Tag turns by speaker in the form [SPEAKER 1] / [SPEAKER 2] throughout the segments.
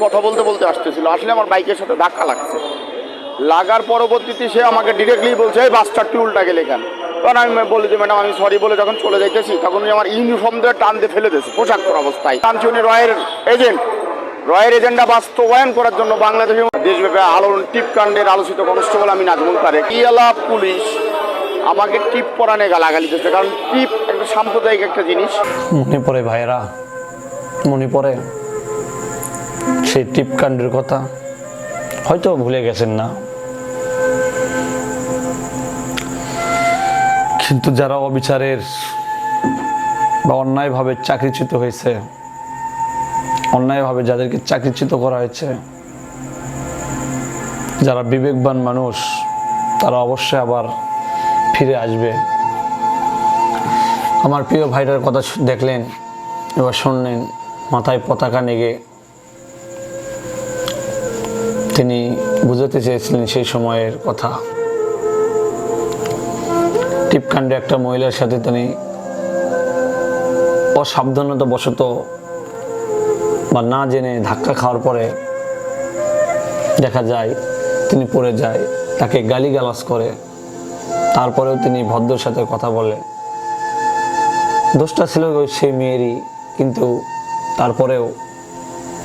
[SPEAKER 1] কথা বলতে বলতে আসতেছিল, আসলে আমার বাইকের সাথে ধাক্কা লাগছে। লাগার পরবর্তীতে সে আমাকে ডিরেক্টলি বলছে, এই বাসটা তুই উল্টা গেলে কেন? তখন আমি বলি যে ম্যাডাম আমি সরি বলে যখন চলে যাইতেছি, তখন উনি আমার ইউনিফর্ম দিয়ে টান দিয়ে ফেলে দিয়েছে পোশাক পরা অবস্থায়। টানছি উনি রয়ের এজেন্ডা বাস্তবায়ন করার জন্য বাংলাদেশের দেশব্যাপী আলোড়ন টিপ কাণ্ডের আলোচিত কনস্টেবল আমি নাজমুল তারেক। ইয়ালা পুলিশ আমাকে টিপ পরানে গালাগালি দিচ্ছে, কারণ টিপ একটা সাম্প্রদায়িক একটা জিনিস।
[SPEAKER 2] মনে পড়ে ভাইয়েরা, মনে পড়ে সেই টিপ কাণ্ডের কথা, হয়তো ভুলে গেছেন না, কিন্তু যারা অবিচারের বা অন্যায়ভাবে চাকরিচ্যুত হয়েছে, অন্যায়ভাবে যাদেরকে চাকরিচ্যুত করা হয়েছে, যারা বিবেকবান মানুষ, তারা অবশ্যই আবার ফিরে আসবে। আমার প্রিয় ভাইটার কথা দেখলেন, এবার শুনলেন, মাথায় পতাকা নেগে তিনি বুঝাতে চেয়েছিলেন সেই সময়ের কথা। টিপকাণ্ডে একটা মহিলার সাথে তিনি অসাবধানতা বশত বা না জেনে ধাক্কা খাওয়ার পরে দেখা যায় তিনি পড়ে যায়, তাকে গালিগালাজ করে, তারপরেও তিনি ভদ্রের সাথে কথা বলে। দোষটা ছিল সেই মেয়েরই, কিন্তু তারপরেও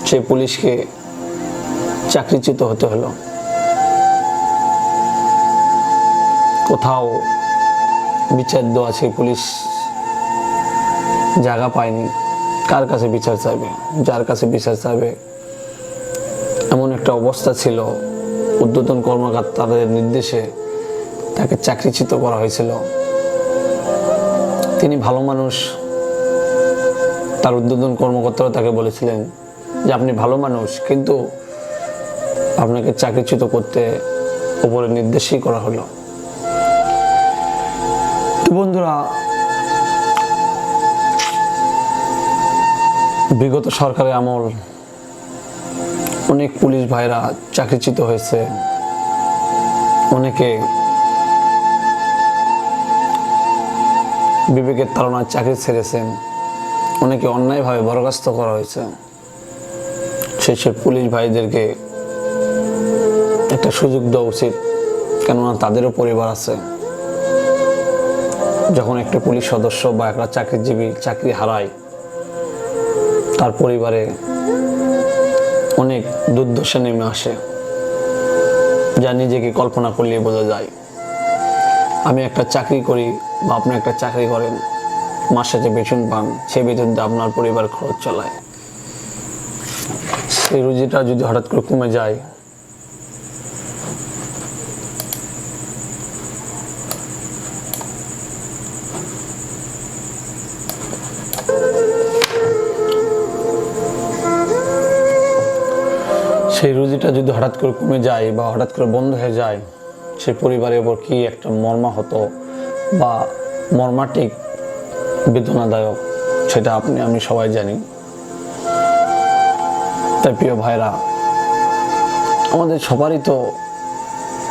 [SPEAKER 2] সে পুলিশকে চাকরিচ্যুত হতে হলো। কোথাও বিচার দেওয়া সেই পুলিশ জায়গা পায়নি। কার কাছে বিচার চাইবে? যার কাছে বিচার চাইবে এমন একটা অবস্থা ছিল, ঊর্ধ্বতন কর্মকর্তাদের নির্দেশে তাকে চাকরিচ্যুত করা হয়েছিল। তিনি ভালো মানুষ, তার ঊর্ধ্বতন কর্মকর্তারা তাকে বলেছিলেন যে আপনি ভালো মানুষ, কিন্তু আপনাকে চাকরিচ্যুত করতে উপরে নির্দেশই করা হলো। তো বন্ধুরা, বিগত সরকারের আমল অনেক পুলিশ ভাইরা চাকরিচ্যুত হয়েছে, অনেকে বিবেকের তাড়নায় চাকরি ছেড়েছেন, অনেকে অন্যায়ভাবে বরখাস্ত করা হয়েছে। সেই পুলিশ ভাইদেরকে একটা সুযোগ দেওয়া উচিত, কেননা তাদেরও পরিবার আছে। যখন একটা পুলিশ সদস্য বা একটা চাকরিজীবী চাকরি হারায়, তার পরিবারে অনেক দুর্দশা নেমে আসে, যা নিজেকে কল্পনা করলে বোঝা যায়। আমি একটা চাকরি করি বা আপনি একটা চাকরি করেন, মাসে যে বেতন পান, সেই বেতন দিয়ে আপনার পরিবার খরচ চালায়। সেই রুজিটা যদি হঠাৎ করে কমে যায়, সেই রুজিটা যদি হঠাৎ করে কমে যায় বা হঠাৎ করে বন্ধ হয়ে যায়, সেই পরিবারের উপর কি একটা মর্মাহত বা মর্মান্তিক বেদনাদায়ক, সেটা আমি সবাই জানি। তাই প্রিয় ভাইরা, আমাদের সবারই তো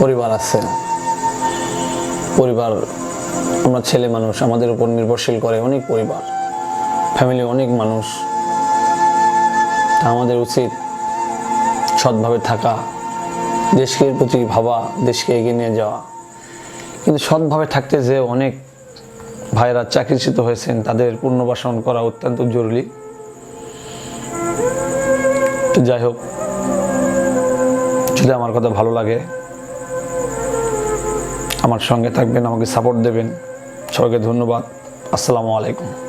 [SPEAKER 2] পরিবার আছে। পরিবার, আমরা ছেলে মানুষ, আমাদের উপর নির্ভরশীল করে অনেক পরিবার, ফ্যামিলি, অনেক মানুষ। তা আমাদের উচিত সৎভাবে থাকা, দেশকে প্রতি ভাবা, দেশকে এগিয়ে নিয়ে যাওয়া। কিন্তু সৎভাবে থাকতে যে অনেক ভাইরা চাকরিচ্যুত হয়েছেন, তাদের পুনর্বাসন করা অত্যন্ত জরুরি। তো যাই হোক, যদি আমার কথা ভালো লাগে, আমার সঙ্গে থাকবেন, আমাকে সাপোর্ট দেবেন। সবাইকে ধন্যবাদ। আসসালামু আলাইকুম।